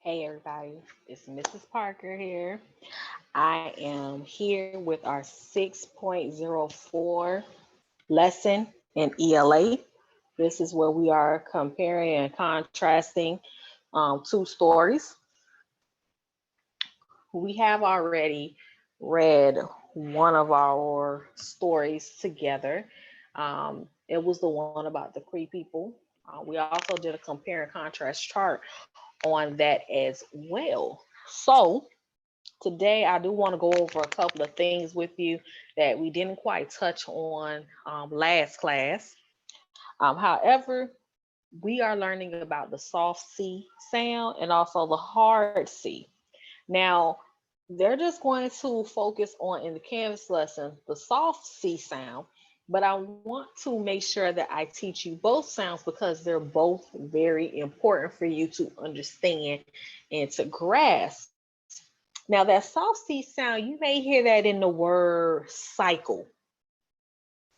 Hey everybody, it's Mrs. Parker here. I am here with our 6.04 lesson in ELA. This is where we are comparing and contrasting two stories. We have already read one of our stories together. It was the one about the Cree people. We also did a compare and contrast chart on that as well. So, today, I do want to go over a couple of things with you that we didn't quite touch on last class. However, we are learning about the soft C sound and also the hard C. Now, they're just going to focus on in the Canvas lesson the soft C sound, but I want to make sure that I teach you both sounds because they're both very important for you to understand and to grasp. Now, that soft C sound, you may hear that in the word cycle.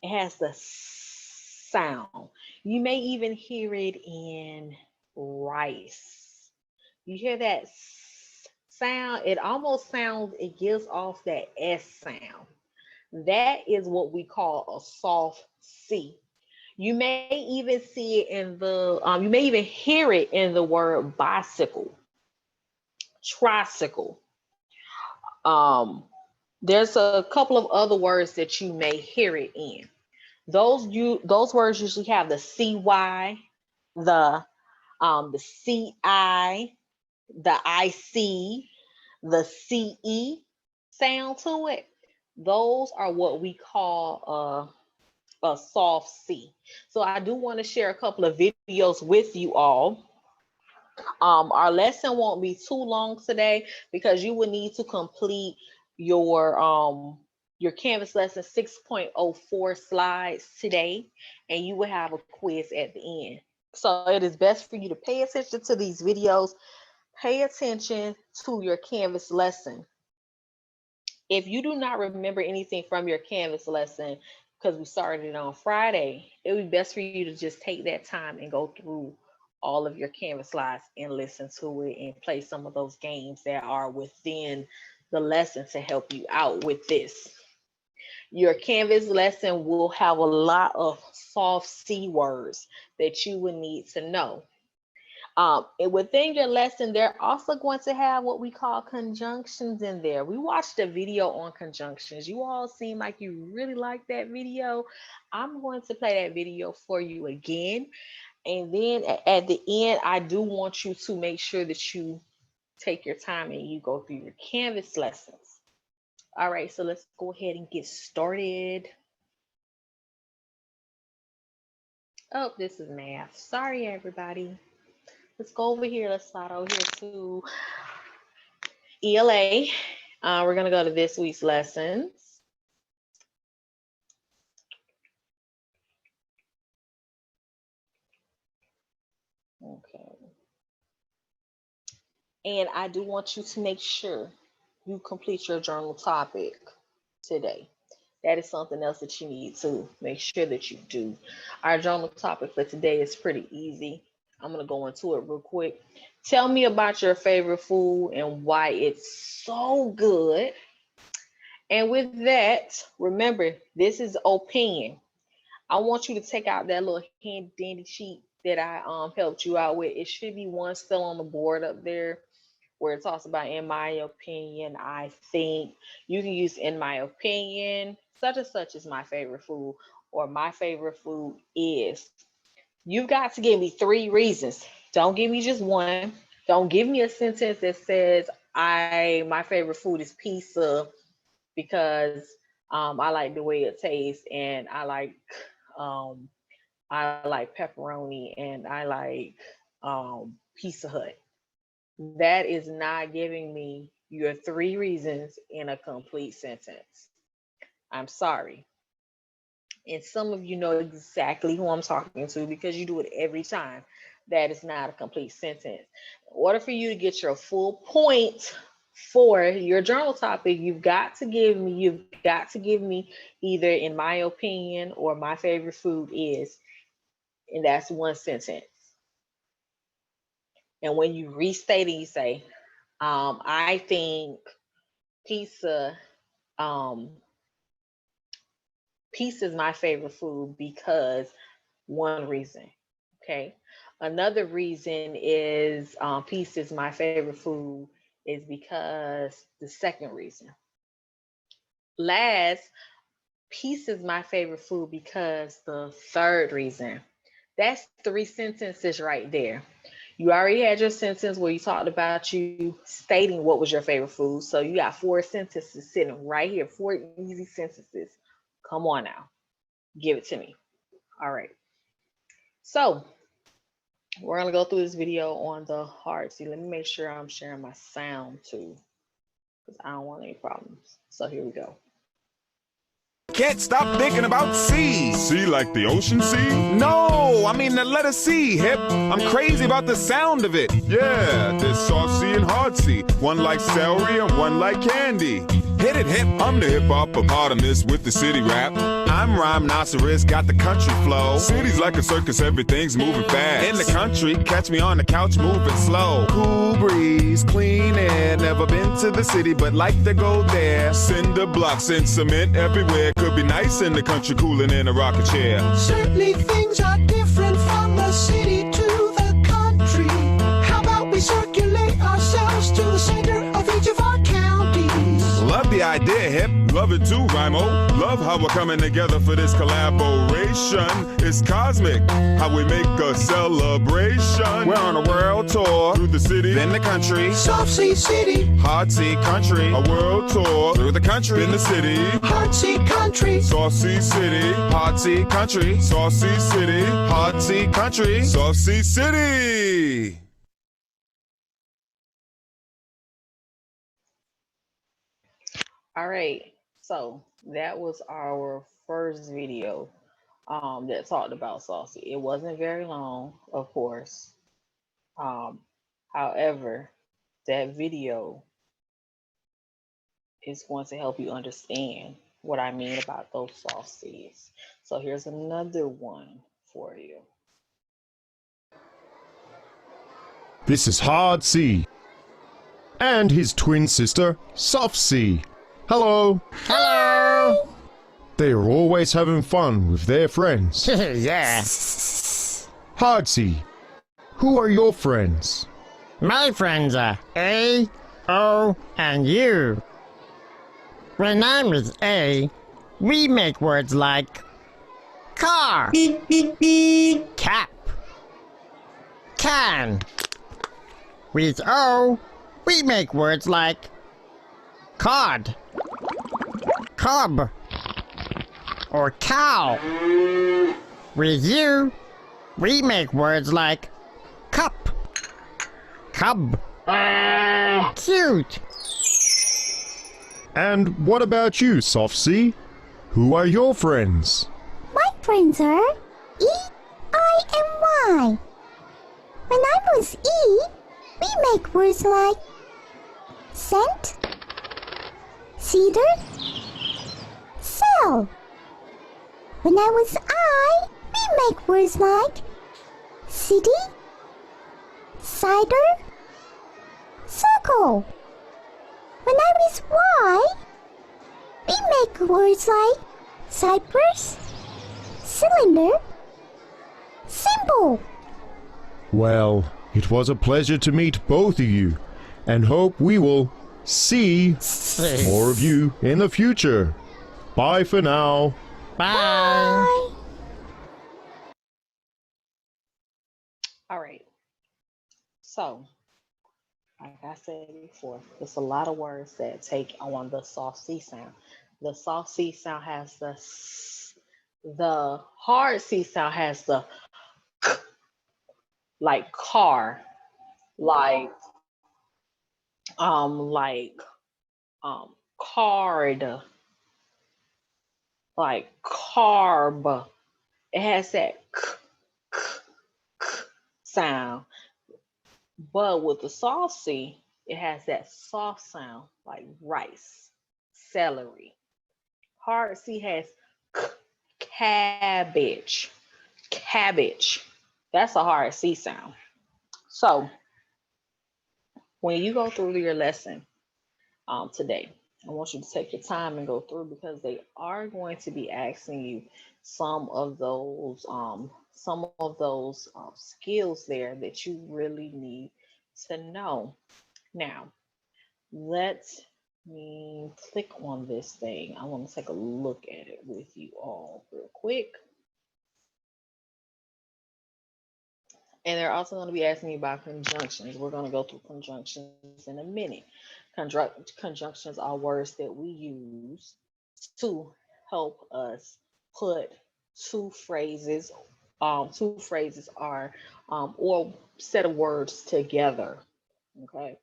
It has the sound. You may even hear it in rice. You hear that sound? It almost sounds, it gives off that S sound. That is what we call a soft C. You may even see it in you may even hear it in the word bicycle, tricycle. Um, there's a couple of other words that you may hear it in. Those words usually have the CY, the CI, the IC, the CE sound to it. Those are what we call a soft C. So I do want to share a couple of videos with you all. Our lesson won't be too long today because you will need to complete your Canvas lesson 6.04 slides today, and you will have a quiz at the end. So it is best for you to pay attention to these videos, pay attention to your Canvas lesson. If you do not remember anything from your Canvas lesson, because we started it on Friday, it would be best for you to just take that time and go through all of your Canvas slides and listen to it and play some of those games that are within the lesson to help you out with this. Your Canvas lesson will have a lot of soft C words that you would need to know. And within your lesson, they're also going to have what we call conjunctions in there. We watched a video on conjunctions. You all seem like you really like that video. I'm going to play that video for you again. And then at the end, I do want you to make sure that you take your time and you go through your Canvas lessons. All right, so let's go ahead and get started. Oh, this is math. Sorry, everybody. Let's go over here. Let's slide over here to ELA. We're going to go to this week's lessons. Okay. And I do want you to make sure you complete your journal topic today. That is something else that you need to make sure that you do. Our journal topic for today is pretty easy. I'm going to go into it real quick. Tell me about your favorite food and why it's so good. And with that, remember, this is opinion. I want you to take out that little handy dandy sheet that I helped you out with. It should be one still on the board up there where it talks about in my opinion, I think. You can use in my opinion, such and such is my favorite food, or my favorite food is. You've got to give me three reasons. Don't give me just one. Don't give me a sentence that says my favorite food is pizza because I like the way it tastes and um, I like pepperoni and I like Pizza Hut. That is not giving me your three reasons in a complete sentence. I'm sorry. And some of you know exactly who I'm talking to because you do it every time. That is not a complete sentence. In order for you to get your full point for your journal topic, you've got to give me either in my opinion or my favorite food is, and that's one sentence. And when you restate it, you say, I think pizza, um, pizza is my favorite food because one reason. Okay. Another reason is pizza is my favorite food is because the second reason. Last, pizza is my favorite food because the third reason. That's three sentences right there. You already had your sentence where you talked about you stating what was your favorite food. So you got four sentences sitting right here, four easy sentences. Come on now, give it to me. All right. So we're gonna go through this video on the hard C. Let me make sure I'm sharing my sound too, because I don't want any problems. So here we go. Can't stop thinking about sea. Sea like the ocean sea? No, I mean the letter C, hip. I'm crazy about the sound of it. Yeah, there's soft C and hard C. One like celery and one like candy. Hit it, hip. I'm the hip-hop-opotamus with the city rap. I'm rhinoceros, got the country flow. City's like a circus, everything's moving fast. In the country, catch me on the couch moving slow. Cool breeze, clean air. Never been to the city, but like to go there. Cinder blocks and cement everywhere. Could be nice in the country, cooling in a rocking chair. Certainly things are different from the city to the country. How about we circulate ourselves to the center of each of our counties? Love the idea, hip. Love it too, Rhymo. Love how we're coming together for this collaboration. It's cosmic, how we make a celebration. We're on a world tour through the city, then the country. Soft Sea City, Hard Sea Country. A world tour through the country, then the city. Hard Sea Country, Soft Sea City, Hard Sea Country. Soft Sea City, Hard Sea Country. Soft Sea City. All right. So that was our first video that talked about saucy. It wasn't very long, of course. However, that video is going to help you understand what I mean about those saucies. So here's another one for you. This is Hard C. And his twin sister, Soft C. Hello. Hello! They are always having fun with their friends. Yeah. Hard C. Who are your friends? My friends are A, O, and U. When I'm with A, we make words like car, cap, can. With O, we make words like cod, cub, or cow. With U, we make words like cup, cub, cute. And what about you, Soft C? Who are your friends? My friends are E, I, and Y. When I'm with E, we make words like scent, cedar, cell. When I'm with I, we make words like city, cider, circle. When I'm with Y, we make words like cypress, cylinder, symbol. Well, it was a pleasure to meet both of you, and hope we will see more of you in the future. Bye for now. Bye. Bye. All right. So, like I said before, there's a lot of words that take on the soft C sound. The soft C sound has the S. The hard C sound has the K, like car, like card, like carb. It has that K, K, K sound. But with the soft C, it has that soft sound like rice, celery. Hard C has cabbage, cabbage. That's a hard C sound. So When you go through your lesson today, I want you to take your time and go through, because they are going to be asking you some of those skills there that you really need to know. Now, let me click on this thing. I want to take a look at it with you all real quick. And they're also going to be asking you about conjunctions. We're going to go through conjunctions in a minute. Conjunctions are words that we use to help us put two phrases are or set of words together. Okay,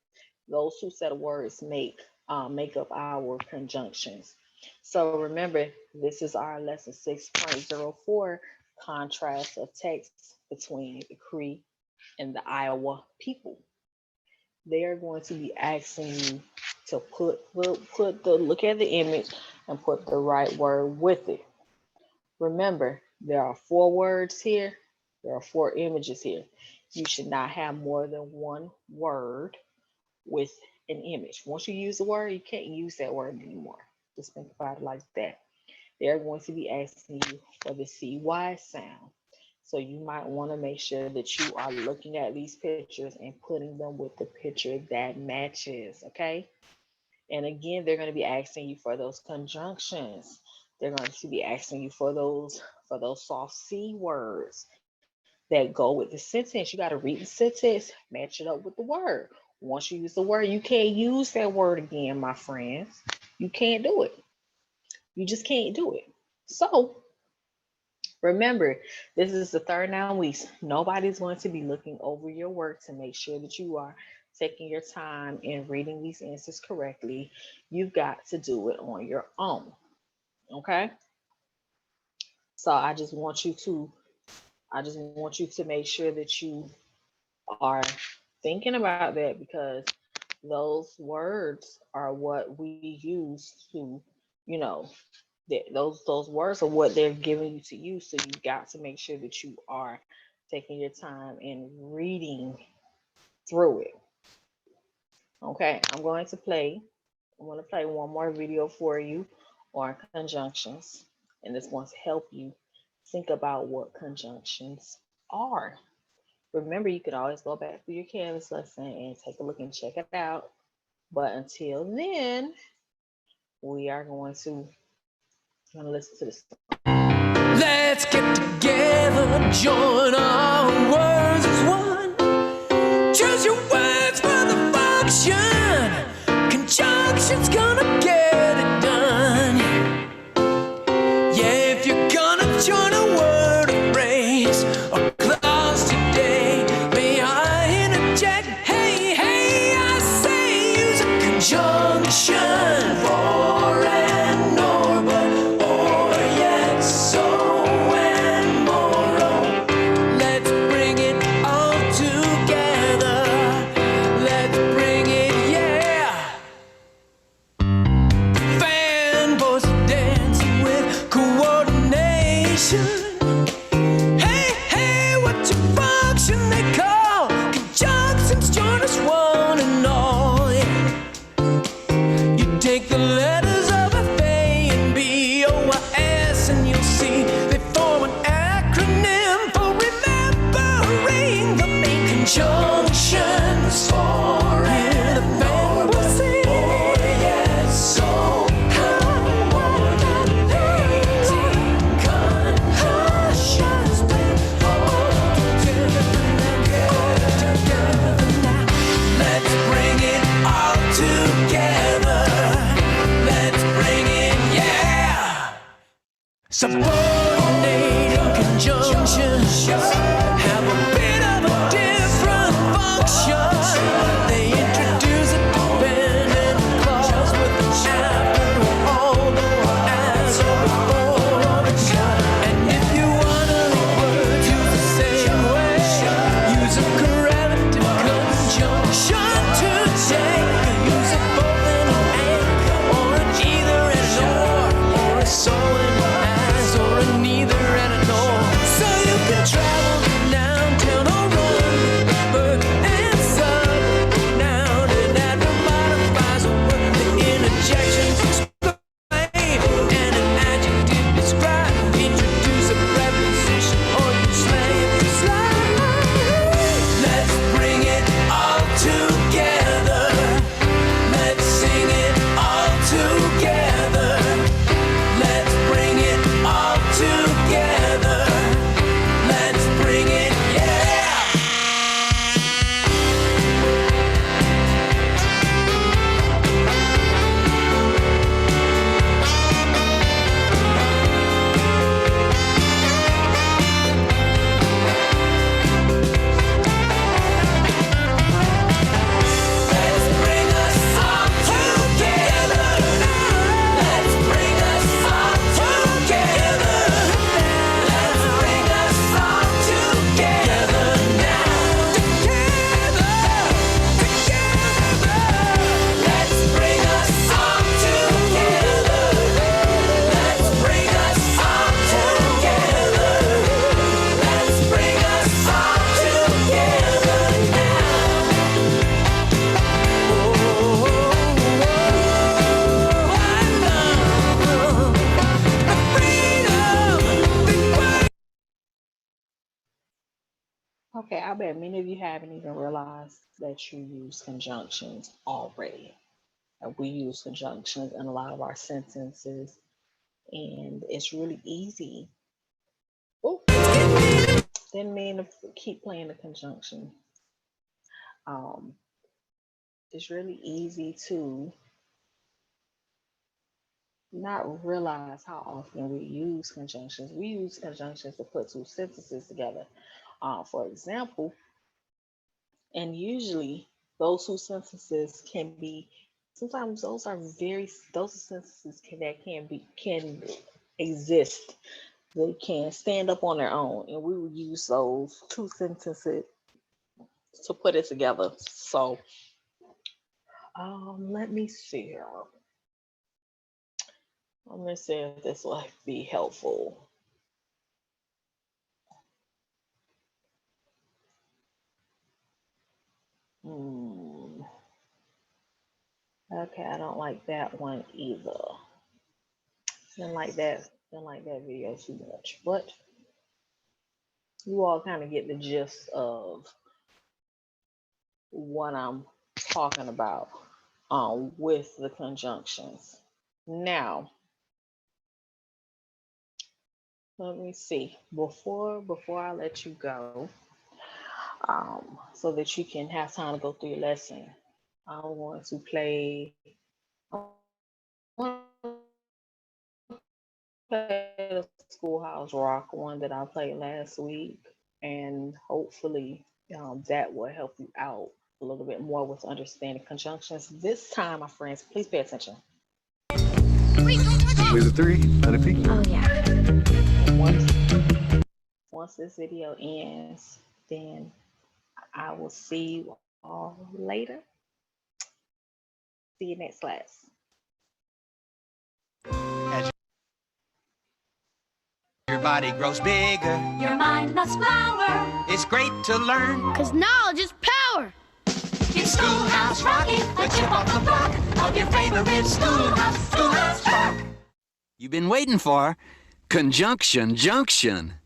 those two set of words make up our conjunctions. So remember, this is our lesson 6.04, contrast of text between the Cree and the Iowa people. They are going to be asking you to look at the image and put the right word with it. Remember, there are 4 words here. There are 4 images here. You should not have more than one word with an image. Once you use the word, you can't use that word anymore. Just think about it like that. They're going to be asking you for the CY sound. So you might want to make sure that you are looking at these pictures and putting them with the picture that matches, okay? And again, they're going to be asking you for those conjunctions. They're going to be asking you for those soft C words that go with the sentence. You got to read the sentence, match it up with the word. Once you use the word, you can't use that word again, my friends. You can't do it. You just can't do it. So remember, this is the third 9 weeks. Nobody's going to be looking over your work to make sure that you are taking your time and reading these answers correctly. You've got to do it on your own. Okay? So I just want you to make sure that you are thinking about that, because those words are what we use to, those words are what they're giving you to use. So you got to make sure that you are taking your time and reading through it. Okay, I'm going to play one more video for you on conjunctions, and it's going to help you think about what conjunctions are. Remember, you can always go back through your Canvas lesson and take a look and check it out. But until then, we are going to listen to this. Let's get together, join our words as one. Choose your words for the function. Conjunction's gonna get it done. Yeah, if you're gonna join a word or phrase or clause today, may I interject? Hey, hey, I say use a conjunction for and or, but or yet so and more. Oh, let's bring it all together. Let's bring it, yeah. Fanboys dancing with coordination. Hey, hey, what's your function they call? Conjunctions join us one and all. Yeah. You take the letters of F, A, and B, O, I, S, and you'll see they form an acronym for remembering the main conjunctions. For and the band will sing. Oh, yes, so conjunctions bring all together now. Let's bring it all together. Let's bring it, yeah. Subordinating conjunctions have a bit of a different function. They introduce a dependent clause with an after or although or as or before. And if you wanna link words, use the same way. Use a correlative conjunction today. Use it both in an and or an either and or a so and as or I bet many of you haven't even realized that you use conjunctions already. We use conjunctions in a lot of our sentences, and it's really easy. Oh, didn't mean to keep playing the conjunction. Um, it's really easy to not realize how often we use conjunctions. We use conjunctions to put two sentences together. For example, and usually those two sentences can be, sometimes those are those sentences can exist. They can stand up on their own, and we will use those two sentences to put it together. So let me see here. Let me see if this will be helpful. Okay, I don't like that one either. Didn't like that video too much, but you all kind of get the gist of what I'm talking about with the conjunctions. Now, let me see. Before I let you go, so that you can have time to go through your lesson, I want to play the Schoolhouse Rock one that I played last week, and hopefully that will help you out a little bit more with understanding conjunctions. This time, my friends, please pay attention. With a 3, not a P. Oh, yeah. Once this video ends, then I will see you all later. See you next class. As your body grows bigger, Your mind must flower, it's great to learn. 'Cause knowledge is power. it's Schoolhouse Rocking, the chip off the block of your favorite Schoolhouse Rock. You've been waiting for Conjunction Junction.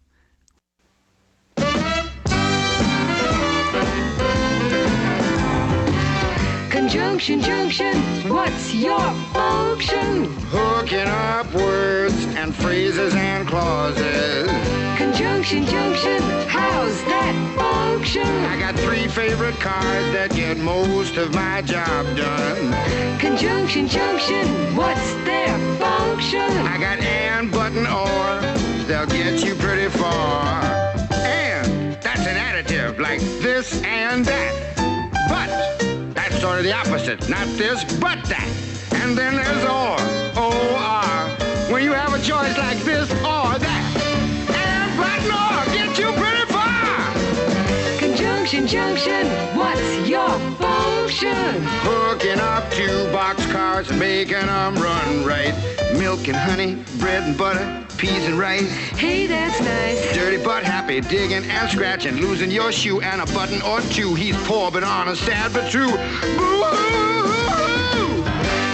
Conjunction junction, what's your function? Hooking up words and phrases and clauses. Conjunction junction, how's that function? I got 3 favorite cars that get most of my job done. Conjunction junction, what's their function? I got and, but, and, or. They'll get you pretty far. And that's an additive like this and that. But that's sort of the opposite. Not this, but that. And then there's or. O-R. When you have a choice like this or that. And, but, and, or get you pretty far. Conjunction junction, what's your function? Hooking up 2 boxcars and making them run right. Milk and honey, bread and butter, peas and rice. Hey, that's nice. Dirty but happy, digging and scratching, losing your shoe and a button or 2. He's poor but honest, sad but true. Boo-hoo!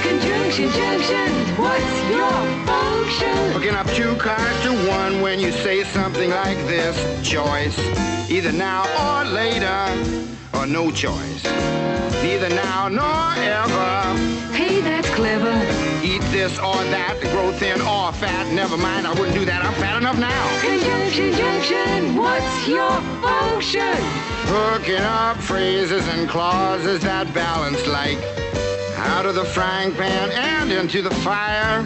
Conjunction junction, what's your function? Hooking up 2 cars to 1 when you say something like this. Choice, either now or later, or no choice. Neither now nor ever. Hey, that's clever. Eat this or that, grow thin or fat. Never mind, I wouldn't do that. I'm fat enough now. Conjunction junction, what's your function? Hooking up phrases and clauses that balance like out of the frying pan and into the fire.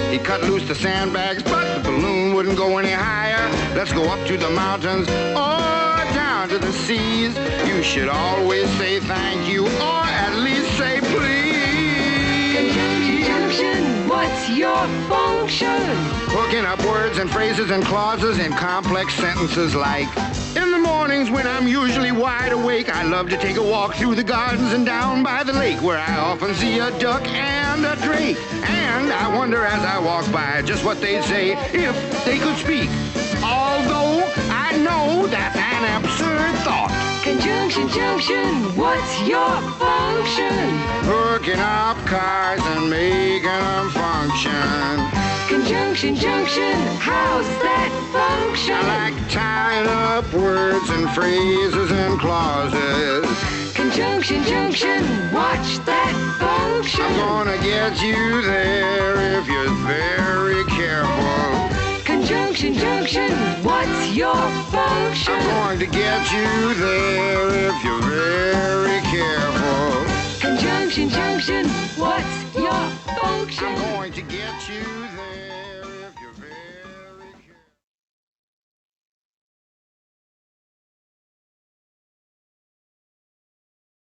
He cut loose the sandbags, but the balloon wouldn't go any higher. Let's go up to the mountains or down to the seas. You should always say thank you or at least say please. Conjunction junction, what's your function? Hooking up words and phrases and clauses in complex sentences like in the mornings when I'm usually wide awake, I love to take a walk through the gardens and down by the lake where I often see a duck and a drake. And I wonder as I walk by just what they'd say if they could speak. Although I know that's an absurd thought. Conjunction junction, what's your function? Hooking up cars and making them function. Conjunction, junction, how's that function? I like tying up words and phrases and clauses. Conjunction, junction, watch that function. I'm gonna get you there if you're very careful. Conjunction, junction, what's your function? I'm going to get you there if you're very careful. Conjunction, junction, what's your function? I'm going to get you